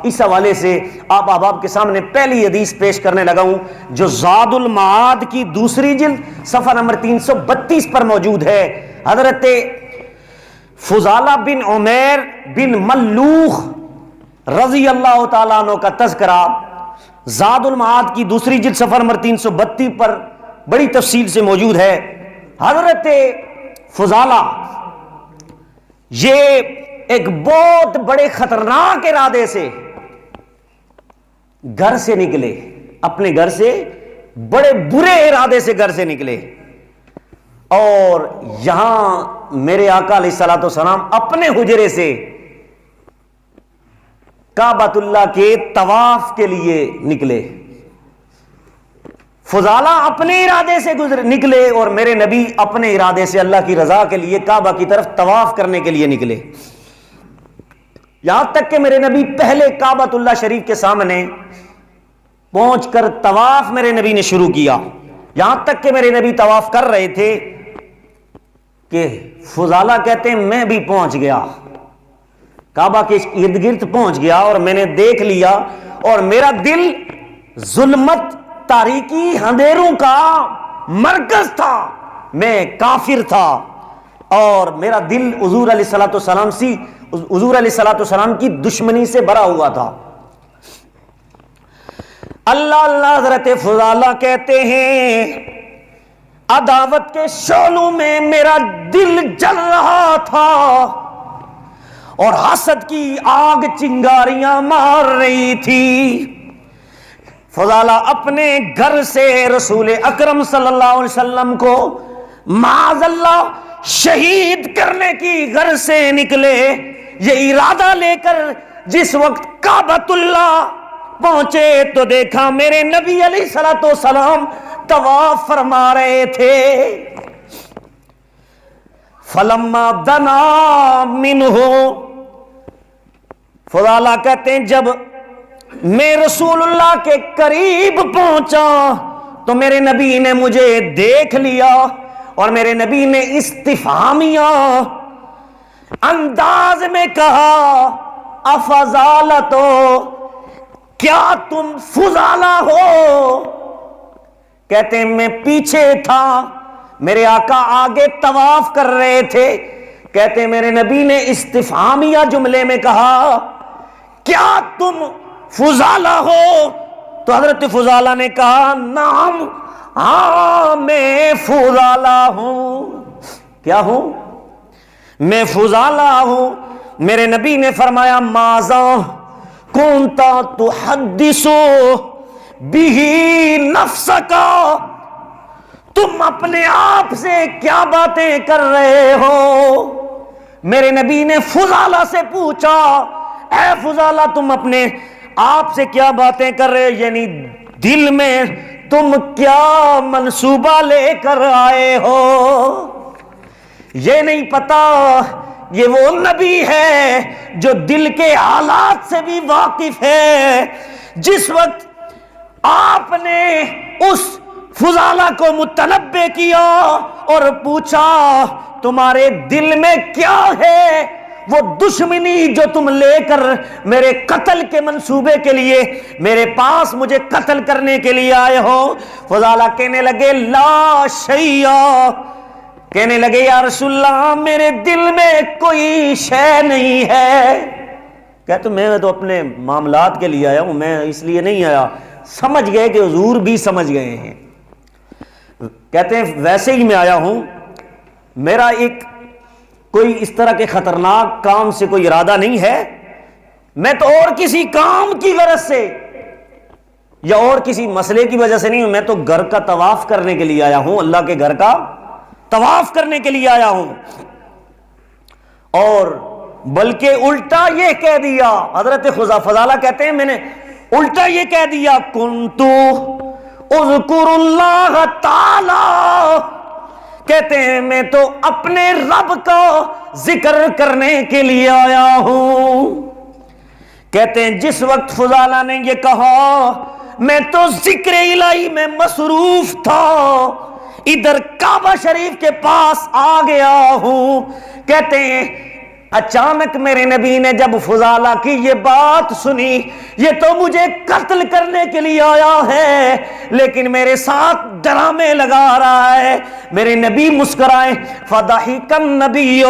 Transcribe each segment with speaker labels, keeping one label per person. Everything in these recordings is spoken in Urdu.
Speaker 1: اس حوالے سے آپ احباب کے سامنے پہلی حدیث پیش کرنے لگا ہوں جو زاد المعاد کی دوسری جلد صفحہ نمبر 332 پر موجود ہے۔ حضرت فضالہ بن عمیر بن ملوخ رضی اللہ تعالیٰ عنہ کا تذکرہ زاد المعاد کی دوسری جلد صفحہ نمبر 332 پر بڑی تفصیل سے موجود ہے۔ حضرت فضالہ یہ ایک بہت بڑے خطرناک ارادے سے گھر سے نکلے، اپنے گھر سے بڑے برے ارادے سے گھر سے نکلے، اور یہاں میرے آقا علیہ الصلوۃ والسلام اپنے حجرے سے کعبۃ اللہ کے طواف کے لیے نکلے۔ فضالہ اپنے ارادے سے نکلے اور میرے نبی اپنے ارادے سے اللہ کی رضا کے لیے کعبہ کی طرف طواف کرنے کے لیے نکلے۔ یہاں تک کہ میرے نبی پہلے کعبۃ اللہ شریف کے سامنے پہنچ کر طواف میرے نبی نے شروع کیا۔ یہاں تک کہ میرے نبی طواف کر رہے تھے کہ فضالہ کہتے ہیں میں بھی پہنچ گیا، کعبہ کے ارد گرد پہنچ گیا اور میں نے دیکھ لیا، اور میرا دل ظلمت، تاریکی، اندھیروں کا مرکز تھا، میں کافر تھا، اور میرا دل حضور علیہ الصلوۃ والسلام کی دشمنی سے بھرا ہوا تھا۔ اللہ اللہ حضرت فضالہ کہتے ہیں عداوت کے شعلوں میں میرا دل جل رہا تھا اور حسد کی آگ چنگاریاں مار رہی تھی۔ فضالہ اپنے گھر سے رسول اکرم صلی اللہ علیہ وسلم کو معاذ اللہ شہید کرنے کی غرض سے نکلے، یہ ارادہ لے کر جس وقت کعبۃ اللہ پہنچے تو دیکھا میرے نبی علیہ الصلوۃ والسلام طواف فرما رہے تھے۔ فلما دنا منہ، فضالہ کہتے ہیں جب میں رسول اللہ کے قریب پہنچا تو میرے نبی نے مجھے دیکھ لیا اور میرے نبی نے استفہامیہ انداز میں کہا افضالتو، کیا تم فضالہ ہو؟ کہتے ہیں میں پیچھے تھا، میرے آقا آگے طواف کر رہے تھے، کہتے ہیں میرے نبی نے استفہامیہ جملے میں کہا کیا تم فضالہ ہو؟ تو حضرت فضالہ نے کہا نعم، ہاں میں فضالہ ہوں۔ کیا ہوں؟ میں فضالہ ہوں۔ میرے نبی نے فرمایا ماذا کنت تحدث بہ نفسک، تم اپنے آپ سے کیا باتیں کر رہے ہو؟ میرے نبی نے فضالہ سے پوچھا اے فضالہ تم اپنے آپ سے کیا باتیں کر رہے، یعنی دل میں تم کیا منصوبہ لے کر آئے ہو؟ یہ نہیں پتا یہ وہ نبی ہے جو دل کے حالات سے بھی واقف ہے۔ جس وقت آپ نے اس فضالہ کو متنبہ کیا اور پوچھا تمہارے دل میں کیا ہے، وہ دشمنی جو تم لے کر میرے قتل کے منصوبے کے لیے میرے پاس مجھے قتل کرنے کے لیے آئے ہو، فضالہ کہنے لگے لا شیء، کہنے لگے یا رسول اللہ میرے دل میں کوئی شے نہیں ہے۔ کہتے میں تو اپنے معاملات کے لیے آیا ہوں، میں اس لیے نہیں آیا۔ سمجھ گئے کہ حضور بھی سمجھ گئے ہیں۔ کہتے ہیں ویسے ہی میں آیا ہوں، میرا ایک کوئی اس طرح کے خطرناک کام سے کوئی ارادہ نہیں ہے، میں تو اور کسی کام کی غرض سے یا اور کسی مسئلے کی وجہ سے نہیں ہوں، میں تو گھر کا طواف کرنے کے لیے آیا ہوں، اللہ کے گھر کا طواف کرنے کے لیے آیا ہوں۔ اور بلکہ الٹا یہ کہہ دیا، حضرت فضالہ کہتے ہیں میں نے الٹا یہ کہہ دیا کنتو اذکر اللہ تعالی، کہتے ہیں میں تو اپنے رب کا ذکر کرنے کے لیے آیا ہوں۔ کہتے ہیں جس وقت فضالہ نے یہ کہا میں تو ذکر الہی میں مصروف تھا، ادھر کعبہ شریف کے پاس آ گیا ہوں۔ کہتے ہیں اچانک میرے نبی نے جب فضالہ کی یہ بات سنی، یہ تو مجھے قتل کرنے کے لیے آیا ہے لیکن میرے ساتھ ڈرامے لگا رہا ہے، میرے نبی مسکرائے۔ فضحک النبی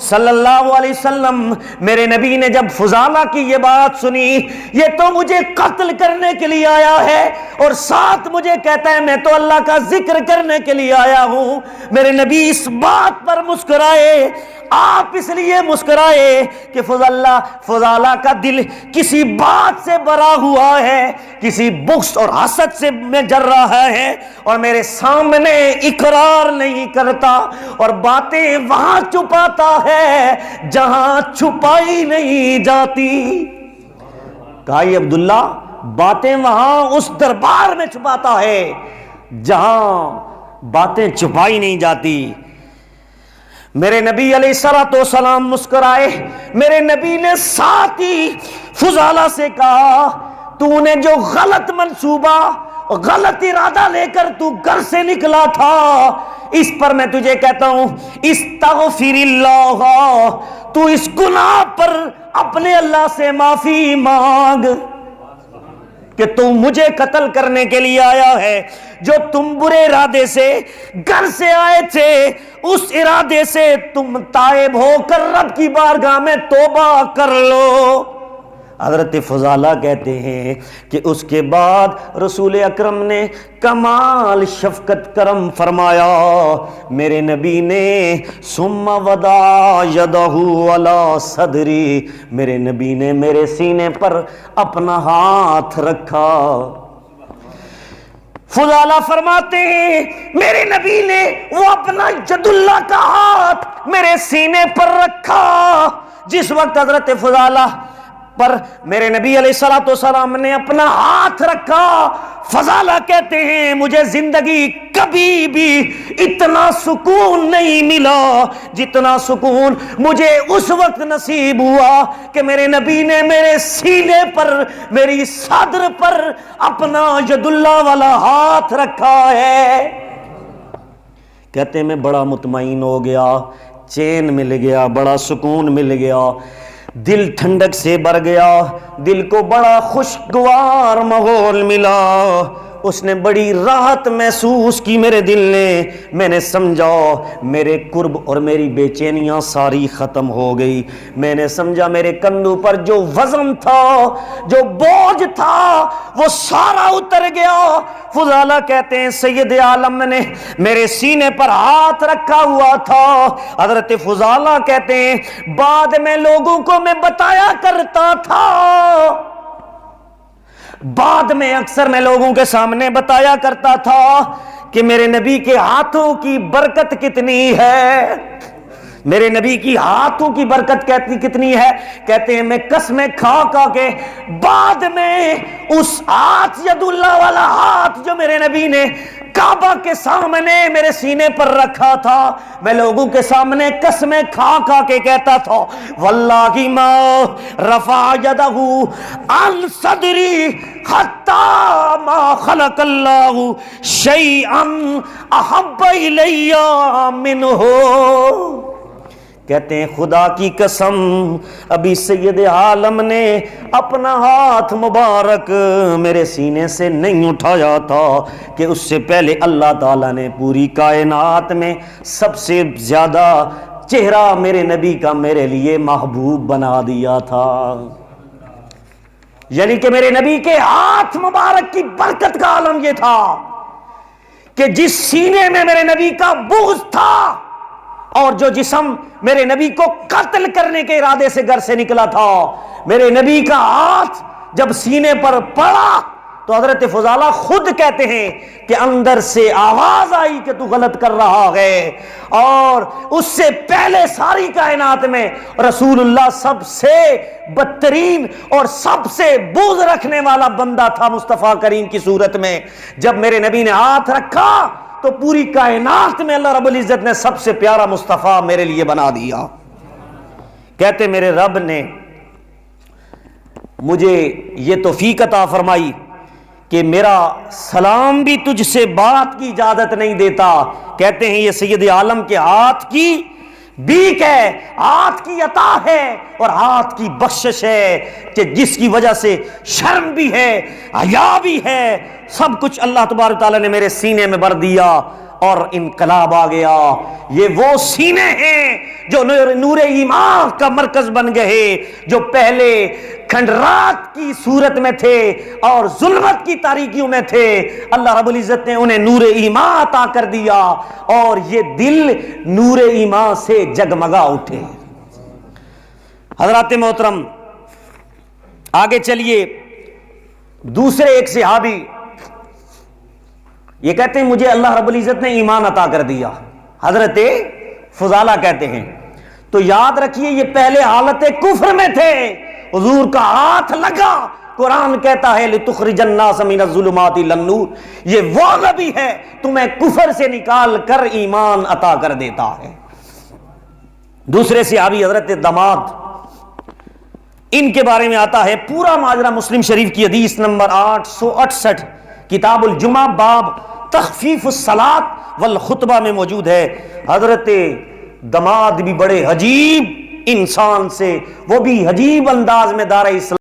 Speaker 1: صلی اللہ علیہ وسلم، میرے نبی نے جب فضالہ کی یہ بات سنی، یہ تو مجھے قتل کرنے کے لیے آیا ہے اور ساتھ مجھے کہتا ہے میں تو اللہ کا ذکر کرنے کے لیے آیا ہوں، میرے نبی اس بات پر مسکرائے۔ آپ اس لیے مسکرائے کہ فضالہ کا دل کسی بات سے بھرا ہوا ہے، کسی بغض اور حسد سے میں جر رہا ہے اور میرے سامنے اقرار نہیں کرتا اور باتیں وہاں چھپاتا ہے جہاں چھپائی نہیں جاتی۔ کہا یہ عبداللہ باتیں وہاں اس دربار میں چھپاتا ہے جہاں باتیں چھپائی نہیں جاتی۔ میرے نبی علیہ الصلوۃ والسلام مسکرائے۔ میرے نبی نے ساتھ ہی فضالہ سے کہا تو نے جو غلط منصوبہ غلط ارادہ لے کر تو گھر سے نکلا تھا، اس پر میں تجھے کہتا ہوں استغفر اللہ، تو اس گناہ پر اپنے اللہ سے معافی مانگ کہ تم مجھے قتل کرنے کے لیے آیا ہے۔ جو تم برے ارادے سے گھر سے آئے تھے اس ارادے سے تم تائب ہو کر رب کی بارگاہ میں توبہ کر لو۔ حضرت فضالہ کہتے ہیں کہ اس کے بعد رسول اکرم نے کمال شفقت کرم فرمایا، میرے نبی نے ثم وضع یدہ علی صدری، میرے نبی نے میرے سینے پر اپنا ہاتھ رکھا۔ فضالہ فرماتے ہیں میرے نبی نے وہ اپنا ید اللہ کا ہاتھ میرے سینے پر رکھا۔ جس وقت حضرت فضالہ پر میرے نبی علیہ الصلوۃ والسلام نے اپنا ہاتھ رکھا، فضالہ کہتے ہیں مجھے زندگی کبھی بھی اتنا سکون نہیں ملا جتنا سکون مجھے اس وقت نصیب ہوا کہ میرے نبی نے میرے سینے پر میری صدر پر اپنا ید اللہ والا ہاتھ رکھا ہے۔ کہتے ہیں میں بڑا مطمئن ہو گیا، چین مل گیا، بڑا سکون مل گیا، دل ٹھنڈک سے بھر گیا، دل کو بڑا خوشگوار ماحول ملا، اس نے بڑی راحت محسوس کی میرے دل نے۔ میں نے سمجھا میرے کرب اور میری بے چینیاں ساری ختم ہو گئی، میں نے سمجھا میرے کندھوں پر جو وزن تھا، جو بوجھ تھا، وہ سارا اتر گیا۔ فضالہ کہتے ہیں سید عالم نے میرے سینے پر ہاتھ رکھا ہوا تھا۔ حضرت فضالہ کہتے ہیں بعد میں لوگوں کو میں بتایا کرتا تھا، بعد میں اکثر میں لوگوں کے سامنے بتایا کرتا تھا کہ میرے نبی کے ہاتھوں کی برکت کتنی ہے، میرے نبی کی ہاتھوں کی برکت کتنی ہے۔ کہتے ہیں میں قسمیں کھا کھا کے بعد میں اس ہاتھ ید اللہ والا ہاتھ جو میرے نبی نے کعبہ کے سامنے میرے سینے پر رکھا تھا، میں لوگوں کے سامنے قسمیں کھا کھا کے کہتا تھا واللہ ما رفع یدہ عن صدری حتی ما خلق اللہ شیئا احب الی منہ۔ کہتے ہیں خدا کی قسم ابھی سید عالم نے اپنا ہاتھ مبارک میرے سینے سے نہیں اٹھایا تھا کہ اس سے پہلے اللہ تعالیٰ نے پوری کائنات میں سب سے زیادہ چہرہ میرے نبی کا میرے لیے محبوب بنا دیا تھا۔ یعنی کہ میرے نبی کے ہاتھ مبارک کی برکت کا عالم یہ تھا کہ جس سینے میں میرے نبی کا بغض تھا اور جو جسم میرے نبی کو قتل کرنے کے ارادے سے گھر سے نکلا تھا، میرے نبی کا ہاتھ جب سینے پر پڑا تو حضرت فضالہ خود کہتے ہیں کہ اندر سے آواز آئی کہ تو غلط کر رہا ہے۔ اور اس سے پہلے ساری کائنات میں رسول اللہ سب سے بدترین اور سب سے بغض رکھنے والا بندہ تھا مصطفیٰ کریم کی صورت میں۔ جب میرے نبی نے ہاتھ رکھا تو پوری کائنات میں اللہ رب العزت نے سب سے پیارا مصطفیٰ میرے لیے بنا دیا۔ کہتے میرے رب نے مجھے یہ توفیق عطا فرمائی کہ میرا سلام بھی تجھ سے بات کی اجازت نہیں دیتا۔ کہتے ہیں یہ سید عالم کے ہاتھ کی بیک ہے، ہاتھ کی عطا ہے اور ہاتھ کی بخشش ہے کہ جس کی وجہ سے شرم بھی ہے، حیا بھی ہے، سب کچھ اللہ تبارک تعالیٰ نے میرے سینے میں بھر دیا اور انقلاب آ گیا۔ یہ وہ سینے ہیں جو نور ایمان کا مرکز بن گئے، جو پہلے کھنڈرات کی صورت میں تھے اور ظلمت کی تاریکیوں میں تھے، اللہ رب العزت نے انہیں نور ایمان عطا کر دیا اور یہ دل نور ایمان سے جگمگا اٹھے۔ حضرات محترم آگے چلیے، دوسرے ایک صحابی یہ کہتے ہیں مجھے اللہ رب العزت نے ایمان عطا کر دیا، حضرت فضالہ کہتے ہیں۔ تو یاد رکھیے یہ پہلے حالت کفر میں تھے، حضور کا ہاتھ لگا، قرآن کہتا ہے لِتُخْرِجَ النَّاسَ مِنَ الظُّلُمَاتِ إِلَى النُّورِ، یہ وہ نبی ہے تمہیں کفر سے نکال کر ایمان عطا کر دیتا ہے۔ دوسرے صحابی حضرت دماد، ان کے بارے میں آتا ہے پورا ماجرا مسلم شریف کی حدیث نمبر 868 کتاب الجمعہ باب تخفیف الصلاۃ والخطبہ میں موجود ہے۔ حضرت دماد بھی بڑے عجیب انسان سے، وہ بھی عجیب انداز میں دار اسلام